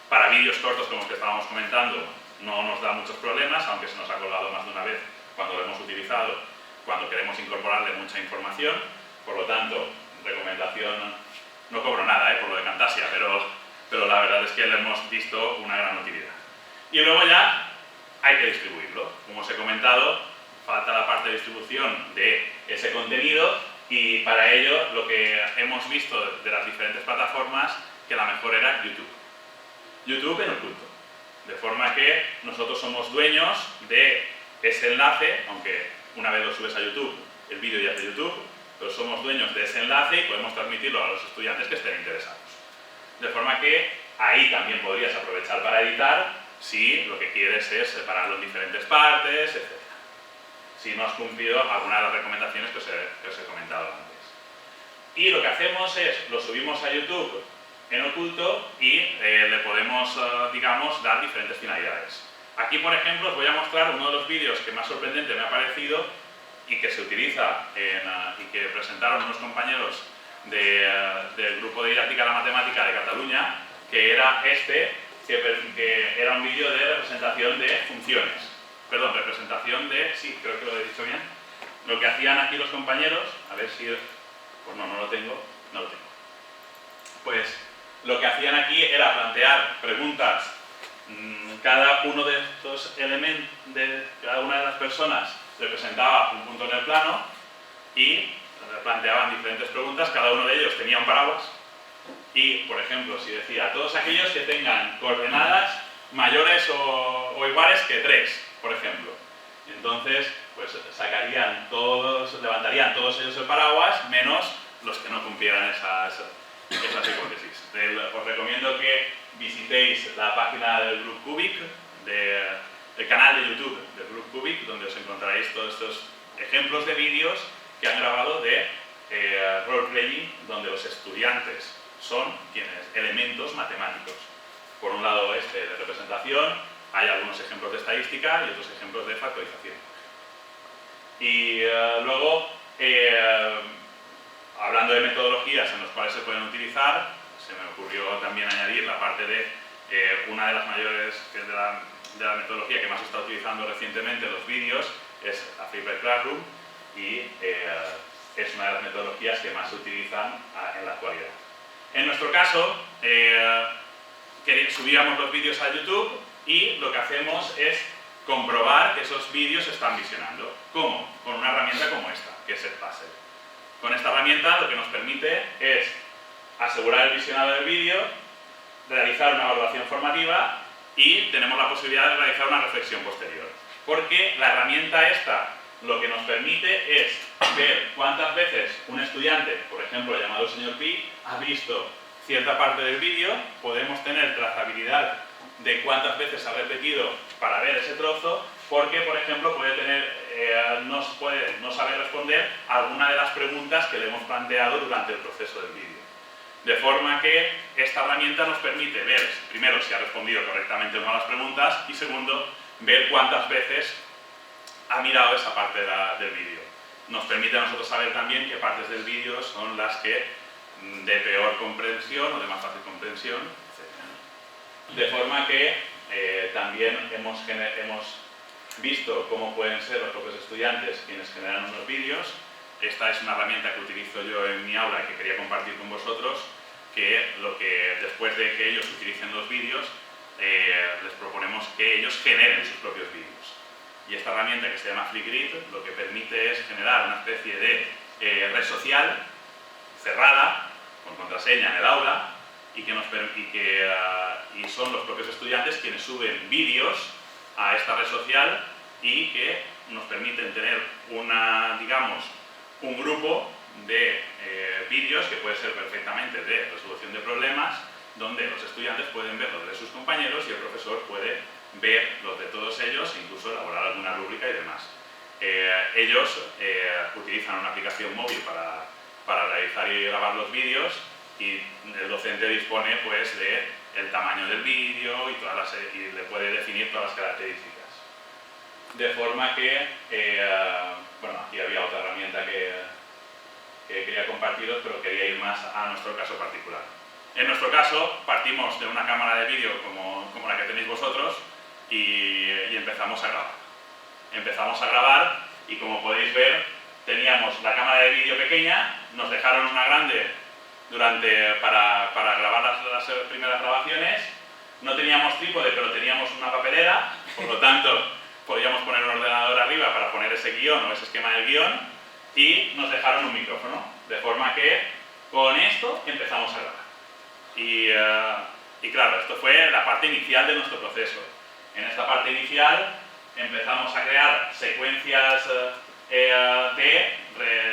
para vídeos cortos como los que estábamos comentando no nos da muchos problemas, aunque se nos ha colgado más de una vez cuando lo hemos utilizado, cuando queremos incorporarle mucha información. Por lo tanto, recomendación, no cobro nada por lo de Camtasia, pero la verdad es que le hemos visto una gran utilidad. Y luego ya hay que distribuirlo. Como os he comentado, falta la parte de distribución de ese contenido, y para ello lo que hemos visto de las diferentes plataformas, que la mejor era YouTube. YouTube en oculto. De forma que nosotros somos dueños de ese enlace, aunque una vez lo subes a YouTube, el vídeo ya es de YouTube, pero somos dueños de ese enlace y podemos transmitirlo a los estudiantes que estén interesados. De forma que ahí también podrías aprovechar para editar si lo que quieres es separarlo en diferentes partes, etc. Si no has cumplido alguna de las recomendaciones que os he comentado antes. Y lo que hacemos es, lo subimos a YouTube en oculto y le podemos, digamos, dar diferentes finalidades. Aquí, por ejemplo, os voy a mostrar uno de los vídeos que más sorprendente me ha parecido y que se utiliza y que presentaron unos compañeros del grupo de didáctica de la matemática de Cataluña, que era este, que era un vídeo de representación de funciones. Perdón, representación de... sí, creo que lo he dicho bien. Lo que hacían aquí los compañeros, a ver si... pues no lo tengo. Pues lo que hacían aquí era plantear preguntas. Cada uno de estos elementos, cada una de las personas representaba un punto en el plano y planteaban diferentes preguntas, cada uno de ellos tenía un paraguas y, por ejemplo, si decía, todos aquellos que tengan coordenadas mayores o iguales que 3, por ejemplo. Y entonces, pues levantarían todos ellos el paraguas, menos los que no cumplieran esas hipótesis. Os recomiendo que visitéis la página del Grup Cubic, del canal de YouTube del Grup Cubic, donde os encontraréis todos estos ejemplos de vídeos que han grabado de role-playing, donde los estudiantes son elementos matemáticos. Por un lado de representación, hay algunos ejemplos de estadística y otros ejemplos de factorización. Y luego, hablando de metodologías en las cuales se pueden utilizar, se me ocurrió también añadir la parte de una de las mayores, que es de la metodología que más se está utilizando recientemente en los vídeos, es la Flipped Classroom y es una de las metodologías que más se utilizan en la actualidad. En nuestro caso, subíamos los vídeos a YouTube y lo que hacemos es comprobar que esos vídeos se están visionando. ¿Cómo? Con una herramienta como esta, que es Edpuzzle. Con esta herramienta lo que nos permite es asegurar el visionado del vídeo, realizar una evaluación formativa y tenemos la posibilidad de realizar una reflexión posterior. Porque la herramienta esta lo que nos permite es ver cuántas veces un estudiante, por ejemplo llamado el señor Pi, ha visto cierta parte del vídeo, podemos tener trazabilidad de cuántas veces ha repetido para ver ese trozo, porque, por ejemplo, puede no saber responder a alguna de las preguntas que le hemos planteado durante el proceso del vídeo. De forma que esta herramienta nos permite ver, primero, si ha respondido correctamente o no a las preguntas, y segundo, ver cuántas veces ha mirado esa parte del vídeo. Nos permite a nosotros saber también qué partes del vídeo son las que de peor comprensión o de más fácil comprensión, etc. De forma que también hemos visto cómo pueden ser los propios estudiantes quienes generan unos vídeos. Esta es una herramienta que utilizo yo en mi aula y que quería compartir con vosotros, que después de que ellos utilicen los vídeos, les proponemos que ellos generen sus propios vídeos. Y esta herramienta, que se llama Flipgrid, lo que permite es generar una especie de red cerrada, con contraseña en el aula, y son los propios estudiantes quienes suben vídeos a esta red social y que nos permiten tener un grupo de vídeos que puede ser perfectamente de resolución de problemas, donde los estudiantes pueden ver los de sus compañeros y el profesor puede ver los de todos ellos e incluso elaborar alguna rúbrica y demás. Ellos utilizan una aplicación móvil para realizar y grabar los vídeos y el docente dispone pues del tamaño del vídeo y le puede definir todas las características. De forma que, aquí había otra herramienta que quería compartiros, pero quería ir más a nuestro caso particular. En nuestro caso, partimos de una cámara de vídeo como la que tenéis vosotros y empezamos a grabar. Empezamos a grabar y, como podéis ver, teníamos la cámara de vídeo pequeña, nos dejaron una grande para grabar las primeras grabaciones. No teníamos trípode, pero teníamos una papelera, por lo tanto podíamos poner un ordenador arriba para poner ese guión o ese esquema del guión, y nos dejaron un micrófono, de forma que con esto empezamos a grabar. Y claro, esto fue la parte inicial de nuestro proceso. En esta parte inicial empezamos a crear secuencias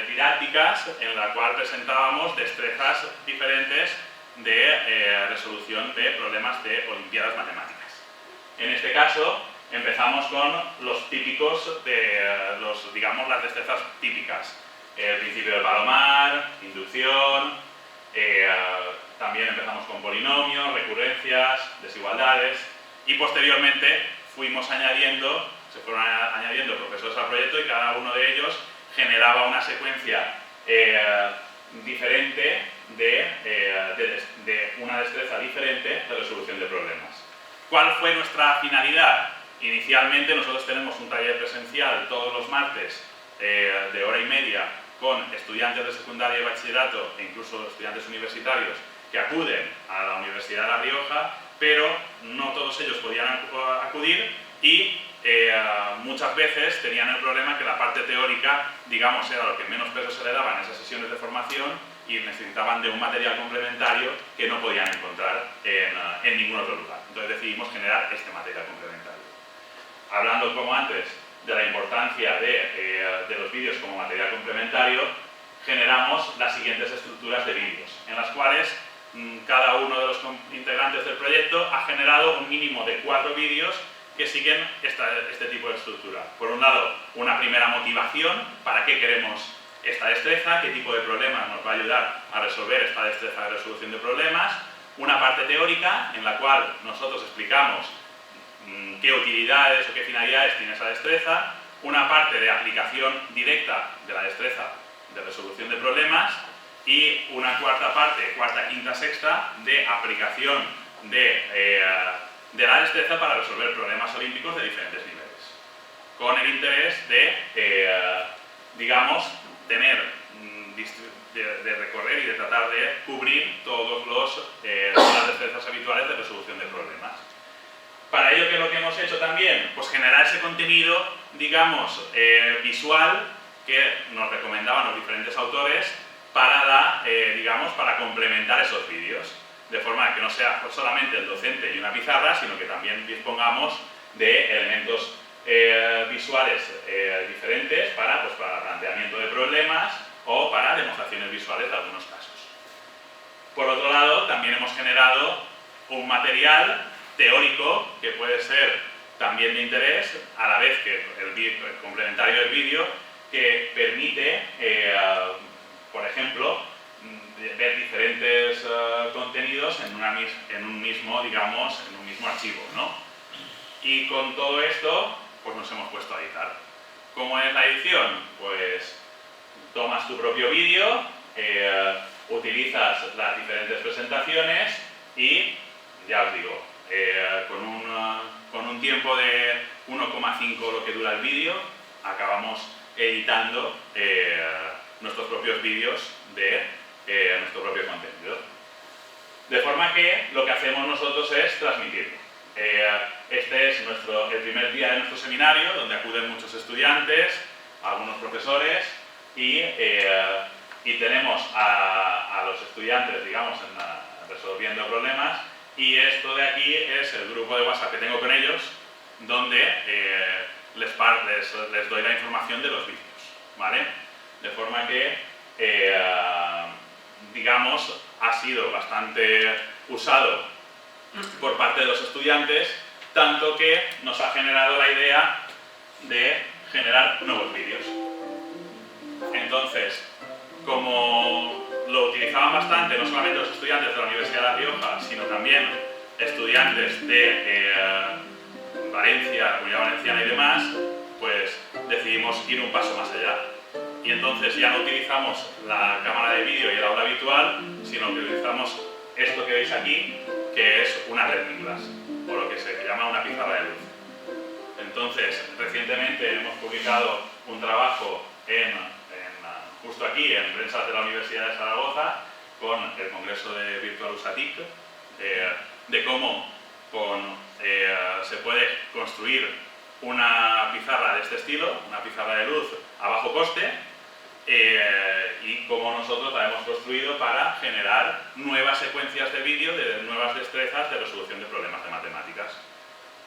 didácticas en la cual presentábamos destrezas diferentes de resolución de problemas de olimpiadas matemáticas. En este caso empezamos con los típicos digamos, las destrezas típicas. El principio del palomar, inducción, también empezamos con polinomios, recurrencias, desigualdades y posteriormente se fueron añadiendo profesores al proyecto y cada uno de ellos generaba una secuencia diferente de una destreza diferente de resolución de problemas. ¿Cuál fue nuestra finalidad? Inicialmente nosotros tenemos un taller presencial todos los martes de hora y media con estudiantes de secundaria y bachillerato e incluso estudiantes universitarios que acuden a la Universidad de La Rioja, pero no todos ellos podían acudir y muchas veces tenían el problema que la parte teórica, digamos, era lo que menos peso se le daba en esas sesiones de formación y necesitaban de un material complementario que no podían encontrar en ningún otro lugar. Entonces decidimos generar este material complementario. Hablando, como antes, de la importancia de los vídeos como material complementario, generamos las siguientes estructuras de vídeos, en las cuales cada uno de los integrantes del proyecto ha generado un mínimo de 4 vídeos que siguen este tipo de estructura. Por un lado, una primera motivación, para qué queremos esta destreza, qué tipo de problemas nos va a ayudar a resolver esta destreza de resolución de problemas, una parte teórica en la cual nosotros explicamos qué utilidades o qué finalidades tiene esa destreza, una parte de aplicación directa de la destreza de resolución de problemas y una cuarta parte, cuarta, quinta, sexta, de aplicación de la destreza para resolver problemas olímpicos de diferentes niveles, con el interés de, digamos, tener de recorrer y de tratar de cubrir todas las destrezas habituales de resolución de problemas. Para ello, ¿qué es lo que hemos hecho también? Pues generar ese contenido, digamos, visual que nos recomendaban los diferentes autores para complementar esos vídeos, de forma que no sea solamente el docente y una pizarra, sino que también dispongamos de elementos visuales diferentes para planteamiento de problemas o para demostraciones visuales de algunos casos. Por otro lado, también hemos generado un material teórico que puede ser también de interés, a la vez que el complementario del vídeo, que permite, por ejemplo, ver diferentes contenidos en un mismo archivo, ¿no? Y con todo esto, pues nos hemos puesto a editar. ¿Cómo es la edición? Pues tomas tu propio vídeo, utilizas las diferentes presentaciones y, ya os digo, con un tiempo de 1,5 lo que dura el vídeo, acabamos editando nuestros propios vídeos de nuestro propio contenido. De forma que lo que hacemos nosotros es transmitirlo. Este es el primer día de nuestro seminario, donde acuden muchos estudiantes, algunos profesores y tenemos a los estudiantes, digamos, resolviendo problemas. Y esto de aquí es el grupo de WhatsApp que tengo con ellos, donde les doy la información de los vídeos, ¿vale? De forma que, digamos, ha sido bastante usado por parte de los estudiantes, tanto que nos ha generado la idea de generar nuevos vídeos. Entonces, como lo utilizaban bastante, no solamente los estudiantes de la Universidad de La Rioja, sino también estudiantes de Valencia, Comunidad Valenciana y demás, pues decidimos ir un paso más allá. Y entonces ya no utilizamos la cámara de vídeo y el aula habitual, sino que utilizamos esto que veis aquí, que es una Learning Glass, o lo que se llama una pizarra de luz. Entonces, recientemente hemos publicado un trabajo justo aquí, en Prensa de la Universidad de Zaragoza, con el Congreso de Virtual USATIC, de cómo se puede construir una pizarra de este estilo, una pizarra de luz a bajo coste, y cómo nosotros la hemos construido para generar nuevas secuencias de vídeo de nuevas destrezas de resolución de problemas de matemáticas.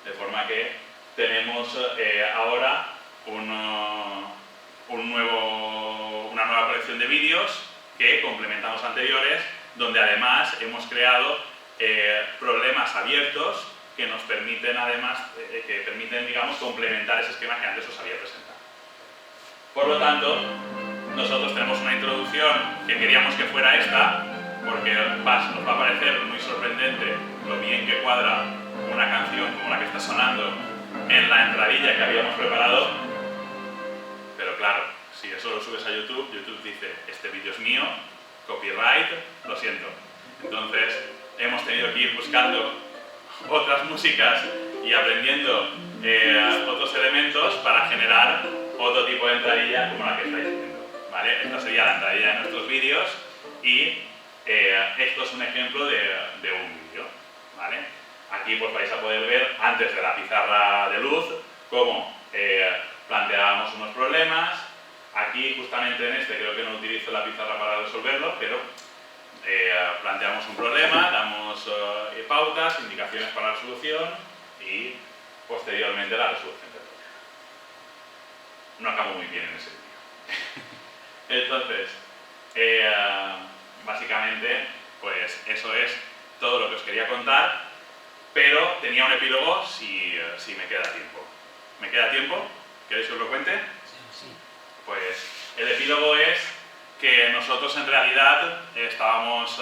De forma que tenemos ahora una nueva colección de vídeos que complementan los anteriores, donde además hemos creado problemas abiertos que nos permiten además, digamos, complementar ese esquema que antes os había presentado. Por lo tanto, nosotros tenemos una introducción que queríamos que fuera esta, porque nos va a parecer muy sorprendente lo bien que cuadra una canción como la que está sonando en la entradilla que habíamos preparado, pero claro, si eso lo subes a YouTube, YouTube dice, este vídeo es mío, copyright, lo siento. Entonces, hemos tenido que ir buscando otras músicas y aprendiendo otros elementos para generar otro tipo de entradilla como la que estáis viendo, ¿vale? Esta sería la entradilla de nuestros vídeos y esto es un ejemplo de un vídeo, ¿vale? Aquí pues vais a poder ver, antes de la pizarra de luz, cómo planteábamos unos problemas. Aquí, justamente en este, creo que no utilizo la pizarra para resolverlo, pero planteamos un problema, damos pautas, indicaciones para la resolución y posteriormente la resolución del problema. No acabo muy bien en ese vídeo. Entonces, básicamente, pues eso es todo lo que os quería contar, pero tenía un epílogo si me queda tiempo. ¿Me queda tiempo? ¿Queréis que os lo cuente? Sí. Pues el epílogo es que nosotros en realidad estábamos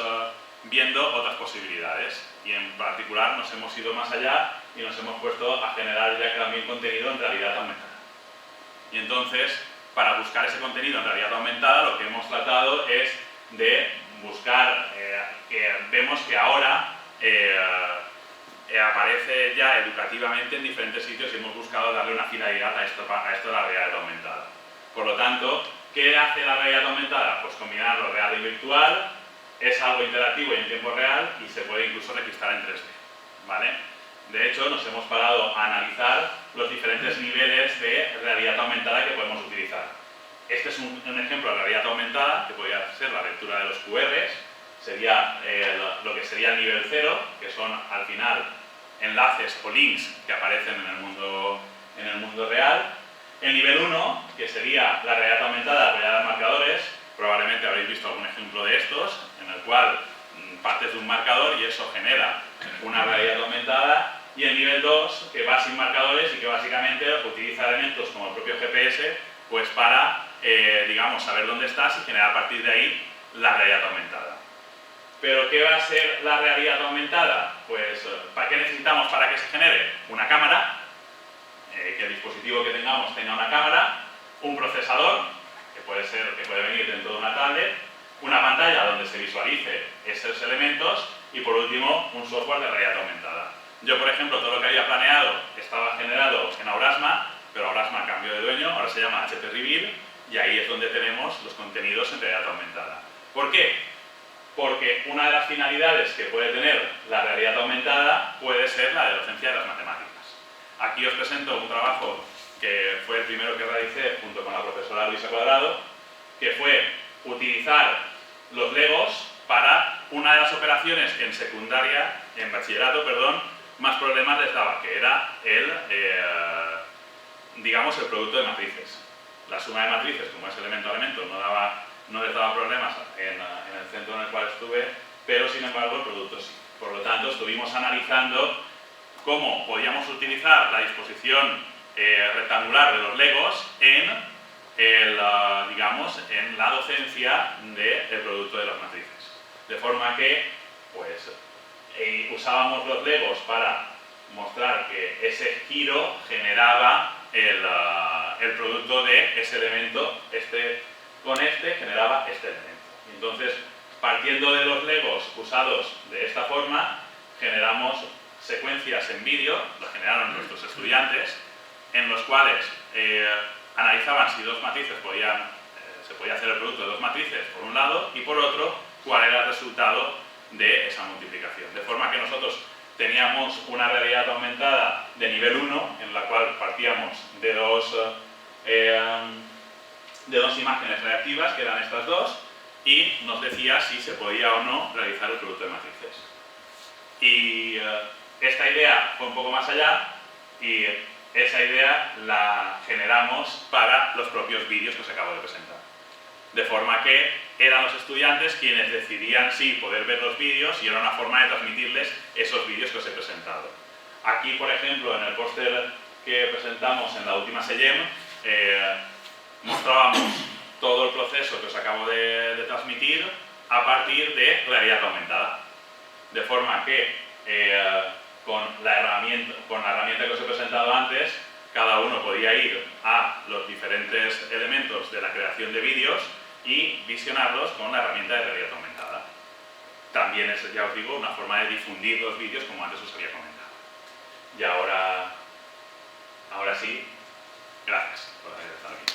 viendo otras posibilidades y en particular nos hemos ido más allá y nos hemos puesto a generar ya también contenido en realidad aumentada. Y entonces, para buscar ese contenido en realidad aumentada, lo que hemos tratado es de buscar, que vemos que ahora aparece ya educativamente en diferentes sitios y hemos buscado darle una finalidad a esto de la realidad aumentada. Por lo tanto, ¿qué hace la realidad aumentada? Pues combinar lo real y virtual, es algo interactivo y en tiempo real y se puede incluso registrar en 3D, ¿vale? De hecho, nos hemos parado a analizar los diferentes niveles de realidad aumentada que podemos utilizar. Este es un ejemplo de realidad aumentada, que podría ser la lectura de los QRs, sería lo que sería el nivel 0, que son al final enlaces o links que aparecen en el mundo real. El nivel 1, que sería la realidad aumentada apoyada en marcadores, probablemente habréis visto algún ejemplo de estos, en el cual partes de un marcador y eso genera una realidad aumentada. Y el nivel 2, que va sin marcadores y que básicamente utiliza elementos como el propio GPS pues para, digamos, saber dónde estás y generar a partir de ahí la realidad aumentada. ¿Pero qué va a ser la realidad aumentada? Pues, ¿para qué necesitamos para que se genere? Una cámara, que el dispositivo que tengamos tenga una cámara, un procesador, que puede venir dentro de una tablet, una pantalla donde se visualice esos elementos y, por último, un software de realidad aumentada. Yo, por ejemplo, todo lo que había planeado estaba generado en Aurasma, pero Aurasma cambió de dueño, ahora se llama HP Reveal y ahí es donde tenemos los contenidos en realidad aumentada. ¿Por qué? Porque una de las finalidades que puede tener la realidad aumentada puede ser la de docencia de las matemáticas. Aquí os presento un trabajo que fue el primero que realicé junto con la profesora Luisa Cuadrado, que fue utilizar los legos para una de las operaciones que en secundaria, en bachillerato, perdón, más problemas les daba, que era digamos, el producto de matrices. La suma de matrices, como es elemento a elemento, no les daba problemas en el centro en el cual estuve, pero sin embargo el producto sí. Por lo tanto, estuvimos analizando cómo podíamos utilizar la disposición rectangular de los legos digamos, en la docencia del producto de las matrices. De forma que, pues, usábamos los legos para mostrar que ese giro generaba el producto de ese elemento, con este generaba este elemento. Y entonces, partiendo de los legos usados de esta forma, generamos secuencias en vídeo, lo generaron nuestros estudiantes, en los cuales analizaban si dos matrices se podía hacer el producto de dos matrices por un lado y por otro cuál era el resultado de esa multiplicación. De forma que nosotros teníamos una realidad aumentada de nivel 1 en la cual partíamos de dos imágenes reactivas, que eran estas dos, y nos decía si se podía o no realizar el producto de matrices. Y esta idea fue un poco más allá Y esa idea la generamos para los propios vídeos que os acabo de presentar. De forma que eran los estudiantes quienes decidían sí poder ver los vídeos y era una forma de transmitirles esos vídeos que os he presentado. Aquí, por ejemplo, en el póster que presentamos en la última SEYEM, mostrábamos todo el proceso que os acabo de transmitir a partir de realidad aumentada. De forma que con la herramienta que os he presentado antes, cada uno podía ir a los diferentes elementos de la creación de vídeos y visionarlos con la herramienta de realidad aumentada. También es, ya os digo, una forma de difundir los vídeos como antes os había comentado. Y ahora sí, gracias por haber estado aquí.